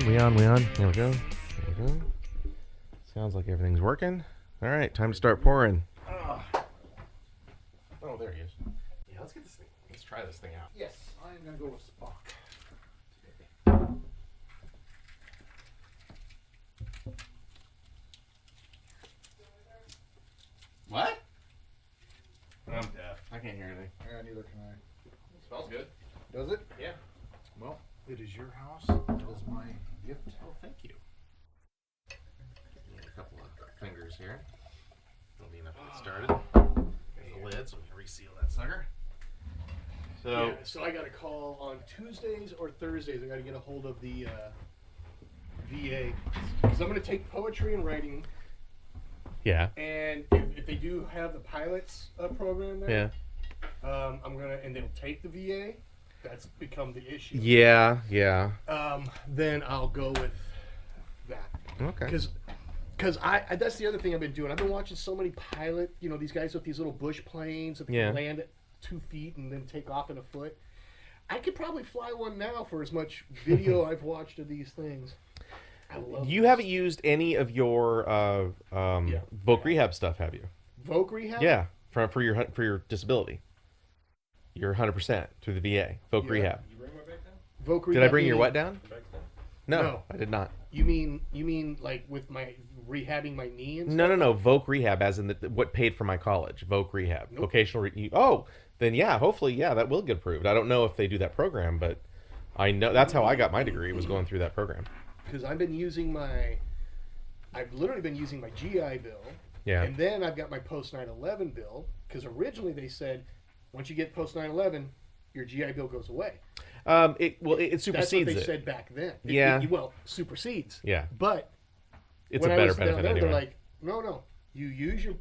We on. Here we go. There we go. Sounds like everything's working. All right, time to start pouring. Oh, there he is. Yeah, let's get this thing. Let's try this thing out. Yes, I'm gonna go with Spock today. What? I'm deaf. I can't hear anything. Yeah, neither can I. It smells good. Does it? Yeah. Well, it is your house. It is my gift. Oh, thank you. Need a couple of fingers here. That'll be enough to get started. There's the lid, so we can reseal that sucker. So I got a call on Tuesdays or Thursdays. I got to get a hold of the VA because I'm going to take poetry and writing. Yeah. And if they do have the pilots program there, I'm gonna and they'll take the VA. That's become the issue. Yeah. Then I'll go with that. Okay. Because I that's the other thing I've been doing. I've been watching so many pilot, these guys with these little bush planes that can land at 2 feet and then take off in a foot. I could probably fly one now for as much video I've watched of these things. I love You haven't used any of your Voc Rehab stuff, have you? Voc Rehab? Yeah, for your disability. You're 100% through the VA. Voc Rehab. You bring my back down? Voc Rehab. Did I bring your what down? Back down? No, I did not. You mean like with my rehabbing my knee and stuff? No. Voc Rehab, as in what paid for my college. Voc Rehab. Nope. Vocational. Then hopefully, that will get approved. I don't know if they do that program, but I know that's how I got my degree, was going through that program. Because I've literally been using my GI Bill. Yeah. And then I've got my post 9/11 bill. Because originally they said, once you get post 9/11, your GI Bill goes away. It supersedes That's what they it. said back then. Supersedes. Yeah. But It's when a I better was down benefit there, anyway. they're like, no. You use your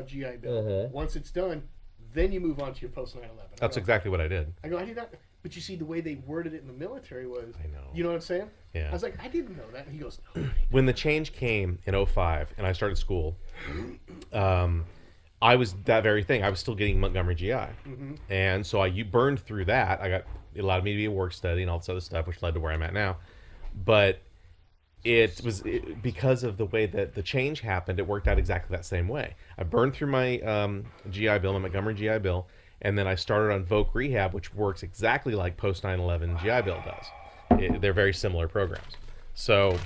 GI Bill. Mhm. Once it's done, then you move on to your post 9/11. That's exactly what I did. I go, I did not. But you see, the way they worded it in the military was, I know. You know what I'm saying? Yeah. I was like, I didn't know that. And he goes, no. When the change came in 2005 and I started school, I was that very thing. I was still getting Montgomery GI. Mm-hmm. And so you burned through that. It allowed me to be a work study and all this other stuff, which led to where I'm at now. But because of the way that the change happened, it worked out exactly that same way. I burned through my GI Bill, my Montgomery GI Bill, and then I started on Voc Rehab, which works exactly like post 9/11 GI Bill does. They're very similar programs. So,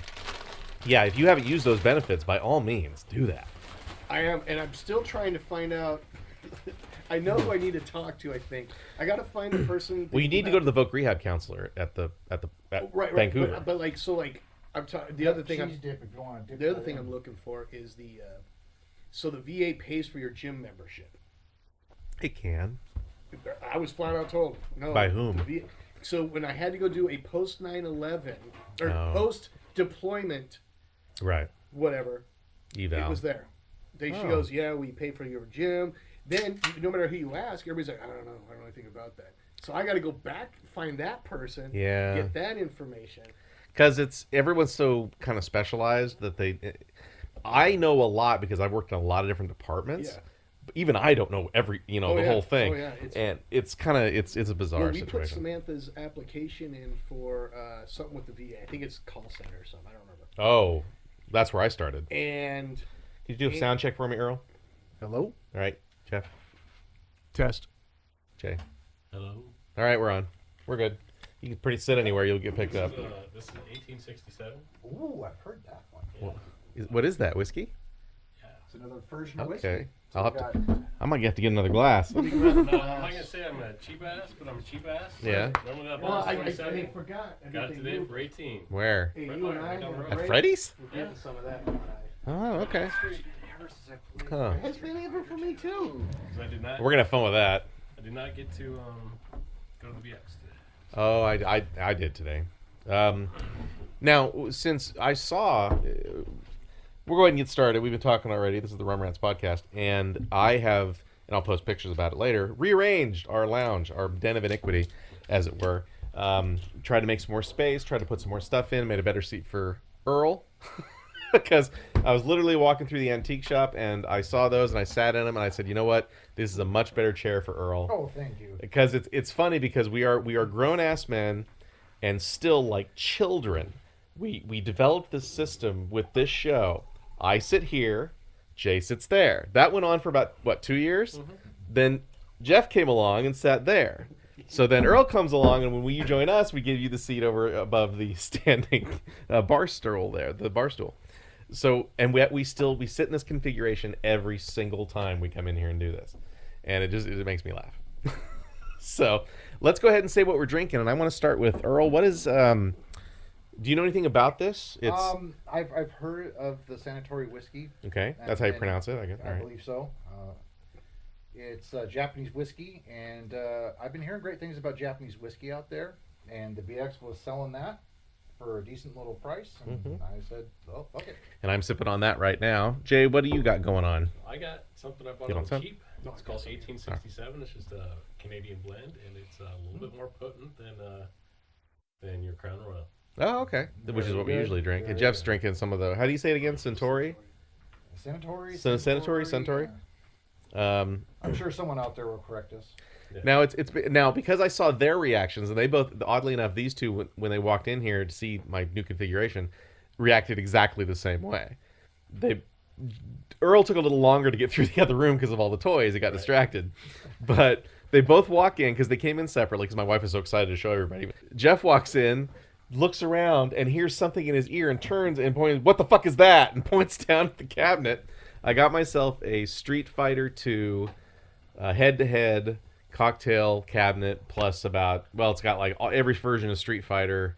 if you haven't used those benefits, by all means, do that. I am, and I'm still trying to find out. I know who I need to talk to. I think I got to find the person. Well, you need to go to the Voc Rehab counselor at right, Vancouver. But I'm talking. The other thing Cheese dip if you want to dip. the other thing I'm looking for is the. So the VA pays for your gym membership. It can. I was flat out told no. By whom? So when I had to go do a post 9/11 or Oh. post deployment, Right. whatever, Eval. it was there. She goes, we pay for your gym. Then no matter who you ask, everybody's like, I don't know anything about that. So I got to go back, find that person, get that information. Because everyone's so kind of specialized that I know a lot because I've worked in a lot of different departments. Yeah. But even I don't know the whole thing. Oh, yeah. And it's kind of it's a bizarre we put situation. Samantha's application in for something with the VA. I think it's call center or something. I don't remember. Oh, that's where I started. And Could you do a sound check for me, Earl? hello, All right, Jeff. test. Jay. Hello. All right, we're on. We're good. You can sit anywhere, you'll get picked up. This is 1867. Ooh, I've heard that one. Yeah. What is that, whiskey? Yeah. It's another version of whiskey. Okay. So I'll we have got- to, I might have to get another glass. No, I'm not gonna say I'm a cheap ass, but I'm a cheap ass. Yeah. Normally that Well, bottle's I 27. forgot. Got it everything today new. for 18. Where? Hey, Right you and by- I right down the road. At Ray, Freddy's? we're getting some of that. you and I. Oh, okay. Huh. It's been ever for me too. 'Cause I did not. We're gonna have fun with that. I did not get to go to the BX today. Oh, I did today. Now, since I saw, we'll go ahead and get started. We've been talking already. This is the Rum Rants podcast, and I'll post pictures about it later, rearranged our lounge, our Den of Iniquity, as it were. Tried to make some more space, tried to put some more stuff in, made a better seat for Earl. Because I was literally walking through the antique shop, and I saw those, and I sat in them, and I said, you know what? This is a much better chair for Earl. Oh, thank you. Because it's funny because we are grown-ass men and still like children we developed this system with this show. I sit here, Jay sits there. That went on for about, what, 2 years? Mm-hmm. Then Jeff came along and sat there. So then Earl comes along, and when you join us, we give you the seat over above the standing bar stool there, the bar stool. So, and we sit in this configuration every single time we come in here and do this. And it makes me laugh. So let's go ahead and say what we're drinking. And I want to start with Earl. What is, do you know anything about this? I've heard of the Sanatory whiskey. Okay, that's how you pronounce it, I guess. All I right. believe so. It's Japanese whiskey, and I've been hearing great things about Japanese whiskey out there. And the BX was selling that for a decent little price, and I said, "Oh, fuck it." And I'm sipping on that right now. Jay, what do you got going on? I got something I bought You on want some? cheap. It's called 1867. It's just a Canadian blend, and it's a little bit more potent than your Crown Royal. Oh, okay. Which is what we good. usually drink. And Very Jeff's good. drinking some of the. How do you say it again? Centauri. Sanatory. Centauri. I'm sure someone out there will correct us. Now now because I saw their reactions, and they both, oddly enough, these two when they walked in here to see my new configuration, reacted exactly the same way. Earl took a little longer to get through the other room because of all the toys. He got distracted, but they both walk in because they came in separately because my wife is so excited to show everybody. Jeff walks in, looks around, and hears something in his ear and turns and points, "What the fuck is that?" and points down at the cabinet. I got myself a Street Fighter 2 head-to-head cocktail cabinet plus about, well, it's got like every version of Street Fighter,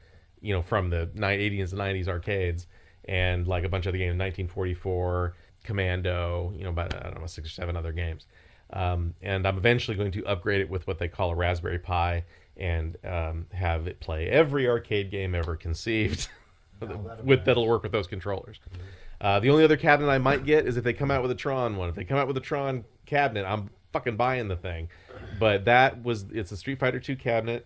from the 80s and 90s arcades, and like a bunch of the games, 1944, Commando, about, I don't know, 6 or 7 other games. And I'm eventually going to upgrade it with what they call a Raspberry Pi and have it play every arcade game ever conceived that'll work with those controllers. The only other cabinet I might get is if they come out with a Tron one. If they come out with a Tron cabinet, I'm fucking buying the thing. But it's a Street Fighter 2 cabinet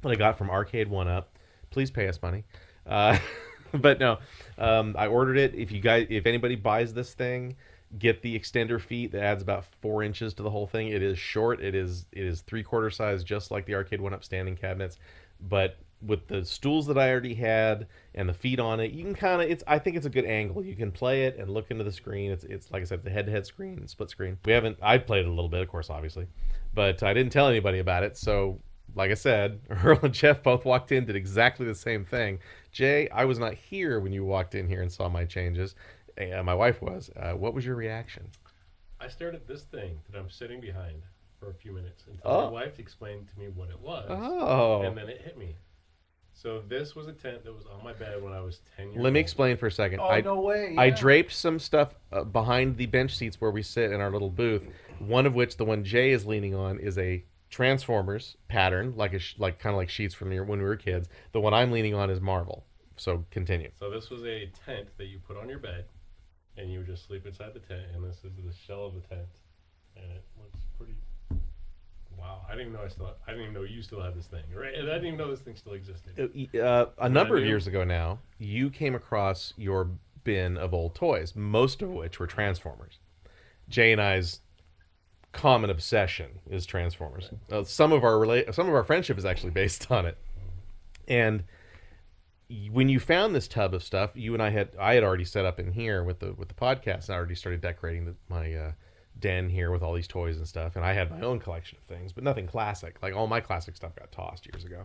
that I got from Arcade 1-Up. Please pay us money. But no, I ordered it. If anybody buys this thing, get the extender feet that adds about 4 inches to the whole thing. It is short. It is 3/4 size, just like the Arcade 1-Up standing cabinets. But with the stools that I already had and the feet on it, you can I think it's a good angle. You can play it and look into the screen. It's like I said, the head-to-head screen, split screen. I played it a little bit, of course, obviously, but I didn't tell anybody about it. So, like I said, Earl and Jeff both walked in, did exactly the same thing. Jay, I was not here when you walked in here and saw my changes. My wife was. What was your reaction? I stared at this thing that I'm sitting behind for a few minutes until my wife explained to me what it was. Oh. And then it hit me. So this was a tent that was on my bed when I was 10 years old. Let me explain for a second. Oh, no way! I yeah. draped some stuff behind the bench seats where we sit in our little booth. One of which, the one Jay is leaning on, is a Transformers pattern, kind of like sheets from when we were kids. The one I'm leaning on is Marvel. So continue. So this was a tent that you put on your bed, and you would just sleep inside the tent. And this is the shell of the tent, and it looks pretty. Wow, I didn't even know you still had this thing. Right? I didn't even know this thing still existed. A number of years ago now, you came across your bin of old toys, most of which were Transformers. Jay and I's common obsession is Transformers. Some of our friendship is actually based on it. And when you found this tub of stuff, I had already set up in here with the podcast, and I already started decorating my den here with all these toys and stuff, and I had my own collection of things, but nothing classic. Like, all my classic stuff got tossed years ago.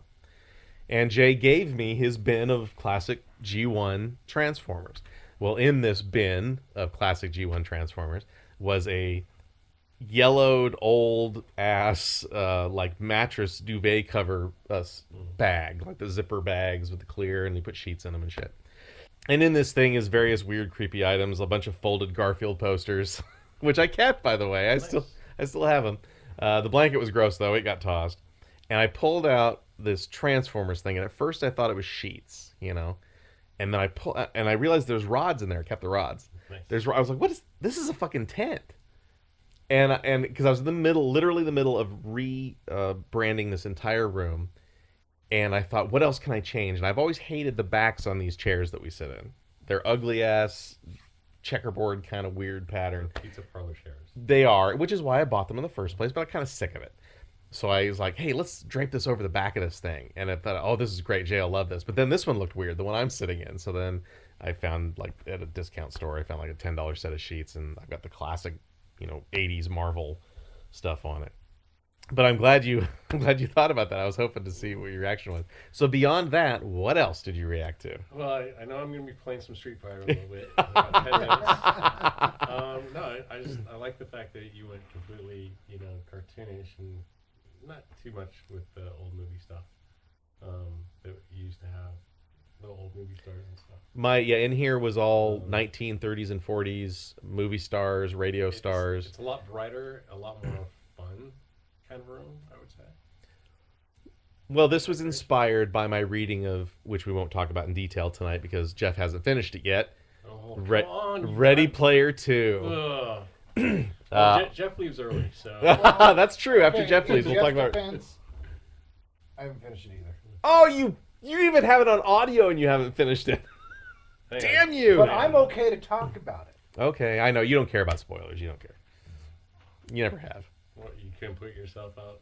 And Jay gave me his bin of classic G1 Transformers. Well, in this bin of classic G1 Transformers was a yellowed old ass like mattress duvet cover bag, like the zipper bags with the clear, and you put sheets in them and shit. And in this thing is various weird creepy items, a bunch of folded Garfield posters, which I kept, by the way. I still have them. The blanket was gross though; it got tossed. And I pulled out this Transformers thing, and at first I thought it was sheets, and then I realized there's rods in there. I kept the rods. Nice. I was like, "What is this? Is a fucking tent." And because I was literally the middle of branding this entire room, and I thought, what else can I change? And I've always hated the backs on these chairs that we sit in. They're ugly ass checkerboard kind of weird pattern. Pizza parlor chairs. They are, which is why I bought them in the first place, but I'm kind of sick of it. So I was like, hey, let's drape this over the back of this thing. And I thought, oh, this is great. Jay will love this. But then this one looked weird, the one I'm sitting in. So then I found, like, at a discount store, I found like a $10 set of sheets, and I've got the classic, 80s Marvel stuff on it. But I'm glad you thought about that. I was hoping to see what your reaction was. So beyond that, what else did you react to? Well, I know I'm going to be playing some Street Fighter a little bit. In about 10 minutes. No, I like the fact that you went completely, cartoonish and not too much with the old movie stuff that you used to have, the old movie stars and stuff. In here was all 1930s and 40s movie stars, radio stars. It's a lot brighter, a lot more fun kind of room, I would say. Well, this was inspired by my reading of, which we won't talk about in detail tonight because Jeff hasn't finished it yet. Oh, come on, Ready Player 2. Well, Jeff leaves early, so... That's true. After Jeff leaves, we'll talk about it. I haven't finished it either. Oh, you even have it on audio and you haven't finished it. Damn you! But I'm okay to talk about it. Okay, I know. You don't care about spoilers. You don't care. You never have. What, you couldn't put yourself out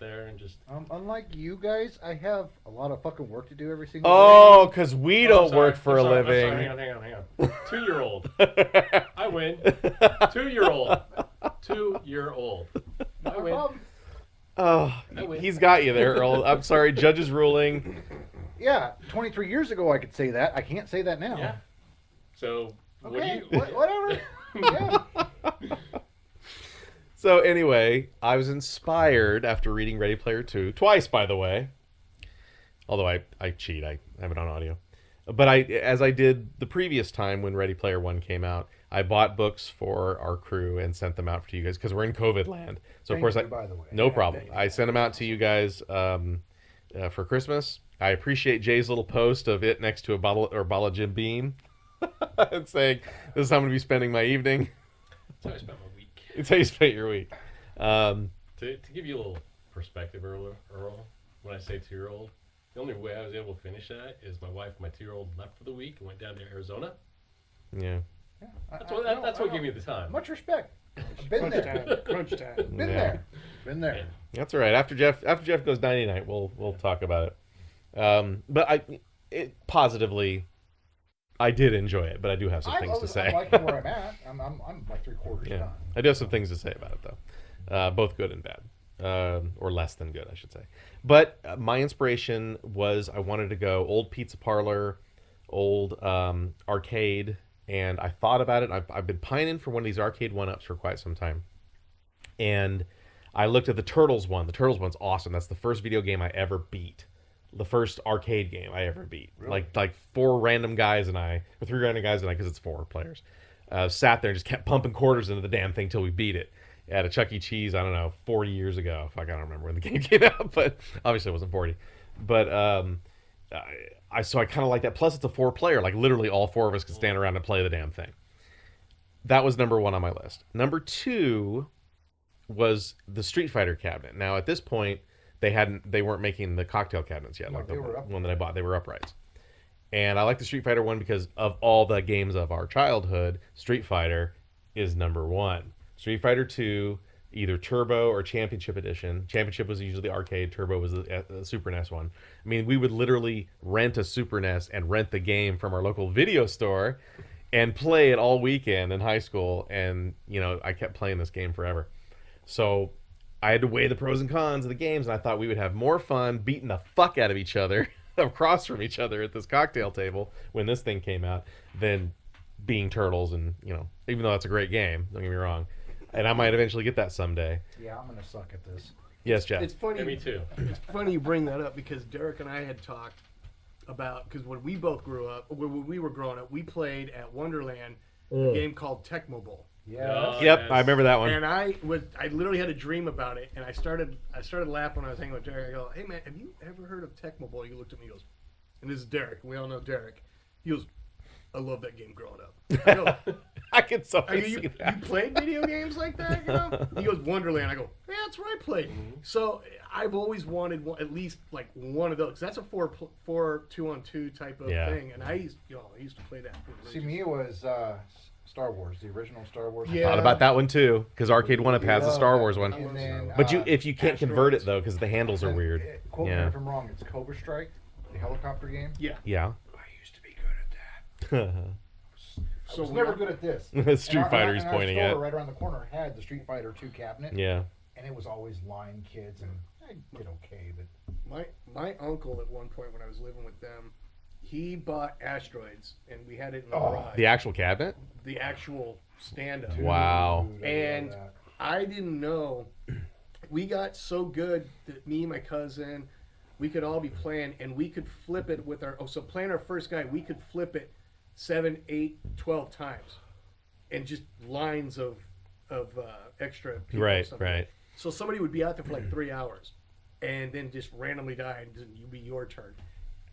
there and just... Unlike you guys, I have a lot of fucking work to do every single day. Because we don't work for a I'm living. sorry, hang on. 2-year-old. I win. 2-year-old. 2-year-old. I win. Oh, he's got you there, Earl. I'm sorry, judge's ruling. Yeah, 23 years ago I could say that. I can't say that now. Yeah. So, okay, whatever. Yeah. So anyway, I was inspired after reading Ready Player 2, twice by the way. Although I cheat, I have it on audio. But as I did the previous time when Ready Player 1 came out, I bought books for our crew and sent them out to you guys because we're in COVID land. So Thank of course you, by the way. no problem. I sent them out to you guys for Christmas. I appreciate Jay's little post of it next to a bottle of Jim Beam and saying, this is how I'm going to be spending my evening. That's how I spent my week. It's how you spent your week. To give you a little perspective, Earl, when I say 2-year-old, the only way I was able to finish that is my wife and my 2-year-old left for the week and went down to Arizona. Yeah. That's what gave me the time. Much respect. Been there. Crunch time. Been there. That's all right. After Jeff goes 90-night, we'll talk about it. But positively, I did enjoy it. But I do have some things to say. I'm liking where I'm at. I'm like 3/4 done. I do have some things to say about it though, both good and bad, or less than good, I should say. But my inspiration was I wanted to go old pizza parlor, old arcade. And I thought about it. I've been pining for one of these arcade 1-ups for quite some time. And I looked at the Turtles one. The Turtles one's awesome. That's the first video game I ever beat. The first arcade game I ever beat. Really? Like 3 random guys and I, because it's 4 players, sat there and just kept pumping quarters into the damn thing till we beat it. At a Chuck E. Cheese, I don't know, 40 years ago. I don't remember when the game came out, but obviously it wasn't 40. But I kind of like that. Plus, it's a 4-player. Like, literally all 4 of us can stand around and play the damn thing. That was number 1 on my list. Number 2 was the Street Fighter cabinet. Now, at this point, they weren't making the cocktail cabinets yet. No, like the one that I bought. They were uprights. And I like the Street Fighter one because of all the games of our childhood, Street Fighter is number 1. Street Fighter 2... either Turbo or Championship Edition. Championship was usually arcade. Turbo was the Super NES one. I mean, we would literally rent a Super NES and rent the game from our local video store and play it all weekend in high school. And, I kept playing this game forever. So I had to weigh the pros and cons of the games, and I thought we would have more fun beating the fuck out of each other across from each other at this cocktail table when this thing came out than being Turtles. And, even though that's a great game, don't get me wrong. And I might eventually get that someday. Yeah, I'm going to suck at this. Yes, Jeff. It's funny. Yeah, me too. It's funny you bring that up because Derek and I had talked about, because when we both grew up, when we were growing up, we played at Wonderland a game called Tecmo Bowl. Yeah. Yep, Yes. I remember that one. And I literally had a dream about it, and I started laughing when I was hanging with Derek. I go, "Hey man, have you ever heard of Tecmo Bowl?" He looked at me, he goes, and this is Derek. We all know Derek. He goes, "I love that game growing up." I go, I can so you played video games like that? He goes, Wonderland. I go, yeah, that's where I played. Mm-hmm. So I've always wanted at least like one of those. That's a 4 2-on-2 type of thing, and I used to play that. See, me, it was Star Wars, the original Star Wars. Yeah. Thought about that one too, because Arcade One Up has the Star Wars one. And then, But if you can't convert it Asteroids. though, because the handles are weird. Quote me Yeah. if I'm wrong. It's Cobra Strike, the helicopter game. Yeah. Yeah. I used to be good at that. I was never good at this. Street Fighter he's pointing our at. store right around the corner had the Street Fighter 2 cabinet. Yeah. And it was always line kids, and I did okay, but My uncle at one point when I was living with them, he bought Asteroids, and we had it in the garage. The actual cabinet? The actual stand-up. Wow. Dude, I And love that. I didn't know. We got so good that me and my cousin, we could all be playing, and we could flip it with our. So playing our first guy, we could flip it 7, 8, 12 times, and just lines of extra people. or Right, something. right. So somebody would be out there for like 3 hours, and then just randomly die, and then it'd be your turn.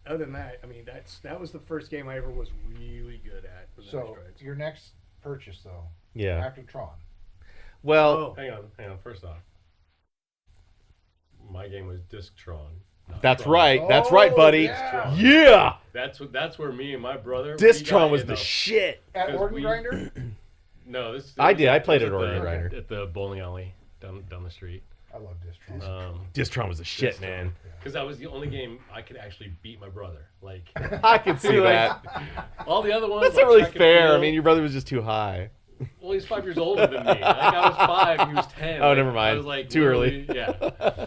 Other than that, I mean, that was the first game I ever was really good at. Was So Asteroids. your next purchase, though, Yeah. after Tron. Well, Oh. Hang on. First off, my game was Disctron. not that's Tron. right. That's right, Oh, buddy. yeah. Yeah. That's where me and my brother. we Disctron got was in the a- shit. At Because Organ we- Grinder? No, this. I did. I it played was at Organ the- Grinder. at the bowling alley down the street. I love Distron. Distron was the shit, man. Because that was the only game I could actually beat my brother. Like I can see that. all the other ones. That's like not really track and fair. I field, mean, your brother was just too high. well, he's 5 years older than me. Like I was 5, he was 10. Oh, Like, never mind. I was like Too early. literally- Yeah.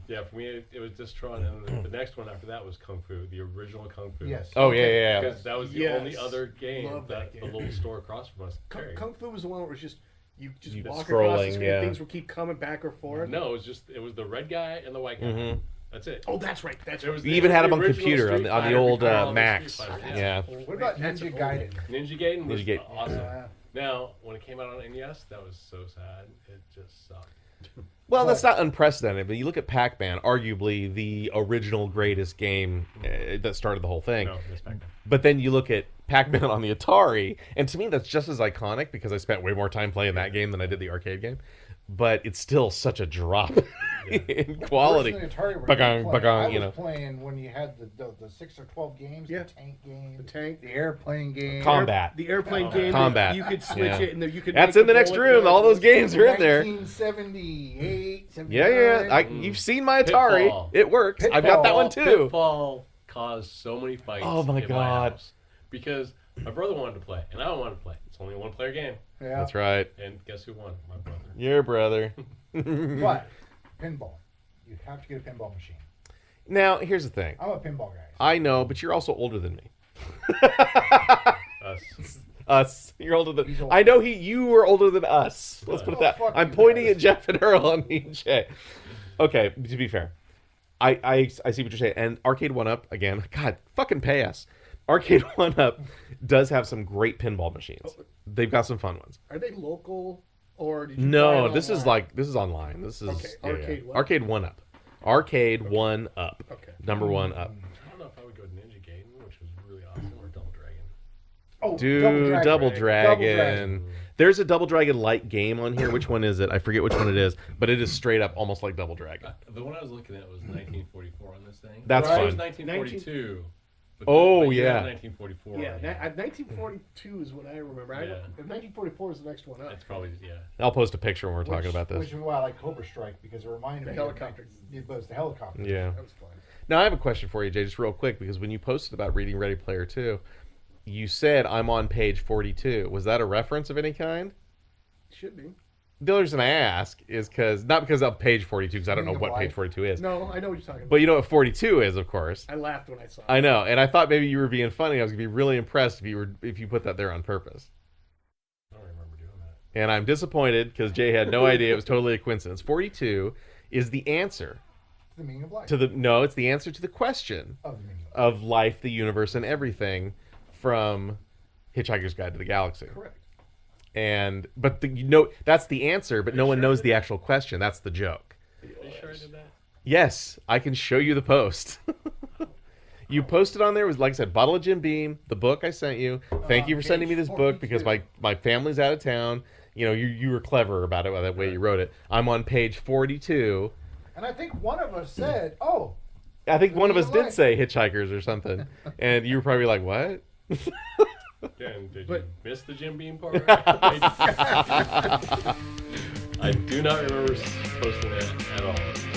Yeah, for me it was Distron, and the next one after that was Kung Fu, the original Kung Fu. Yes. Oh yeah, yeah, yeah. Because that was the Yes. only other game Love that that the game. little store across from us carried. Kung Fu was the one where it was just you just You walk scrolling, across the screen, yeah. things would keep coming back or forth. No, it was the red guy and the white guy. Mhm. That's it. Oh, that's right. That's There right. was You even had the them on original computer Street on the Fighter old before all the Max. Street Fighter, Yeah. What about That's Ninja an old Gaiden? Ninja Gaiden was Ninja Gaiden. awesome. Yeah. Now, when it came out on NES, that was so sad. It just sucked. Well, that's not unprecedented, but you look at Pac-Man, arguably the original greatest game that started the whole thing. No, it's back then. But then you look at Pac-Man on the Atari, and to me that's just as iconic because I spent way more time playing that game than I did the arcade game. But it's still such a drop in quality. Where's the Atari were Bagong, you playing? bagong, I you was know. playing when you had the 6 or 12 games, Yeah. the tank game, The tank. the airplane game, Combat. The airplane Combat. game. Combat. You could switch Yeah. it, and then you could. That's make in the next bullet room. All those weapons. games are in there. 1978, Yeah, yeah. 79. You've seen my Atari. Pitfall. It works. I've got that one too. Pitfall caused so many fights. Oh my in God. house because my brother wanted to play, and I don't want to play. It's only a one-player game, Yeah. That's right. and guess who won? My brother. Your brother. But pinball, you have to get a pinball machine. Now, here's the thing. I'm a pinball guy. I know, but you're also older than me. Us. Us. You're older than. He's older. I know you were older than us. Let's put it Oh, that. fuck I'm you pointing guys. at Jeff and Earl and EJ. Okay, to be fair, I see what you're saying. And Arcade One Up again. God, fucking pay us. Arcade One Up does have some great pinball machines. They've got some fun ones. Are they local or did you buy No, it this is online? this is online. This is Okay, Arcade One Up. Arcade One Up. Arcade One Up. Okay. Number one up. I don't know if I would go Ninja Gaiden, which was really awesome, or Double Dragon. Oh, Dude, Double Dragon. Dragon. There's a Double Dragon light game on here. Which one is it? I forget which one it is, but it is straight up almost like Double Dragon. The one I was looking at was 1944 on this thing. That's It was fun. 1942. but Oh, but you had yeah. 1944. Yeah, on here. 1942 is what I remember. Yeah. 1944 is the next one up. It's probably I'll post a picture when we're talking about this. Which is why I like Cobra Strike, because it reminded The me helicopter. It was the helicopter. Yeah. That was fun. Now I have a question for you, Jay, just real quick, because when you posted about reading Ready Player 2, you said I'm on page 42. Was that a reference of any kind? Should be. The only reason I ask is not because of page 42, because I don't know what page 42 is. No, I know what you're talking about. But you know what 42 is, of course. I laughed when I saw it. I know, and I thought maybe you were being funny. I was gonna be really impressed if you put that there on purpose. I don't remember doing that. And I'm disappointed because Jay had no idea. It was totally a coincidence. 42 is the answer The meaning of life. it's the answer to the question Of the meaning of life. of life, the universe, and everything from Hitchhiker's Guide to the Galaxy. Correct. But that's the answer, but no one knows the actual question. That's the joke. Are you sure I did that? Yes, I can show you the post. You posted on there was, like I said, Bottle of Jim Beam, the book I sent you. Thank you for sending me this book because 42. my family's out of town. You know, you were clever about it by the way you wrote it. I'm on page 42. And I think one of us said, "Oh, I think one of us Meaning of did say Hitchhikers or something, and you were probably like, "What?" Again, did But- you miss the Jim Beam part? I do not remember posting that at all.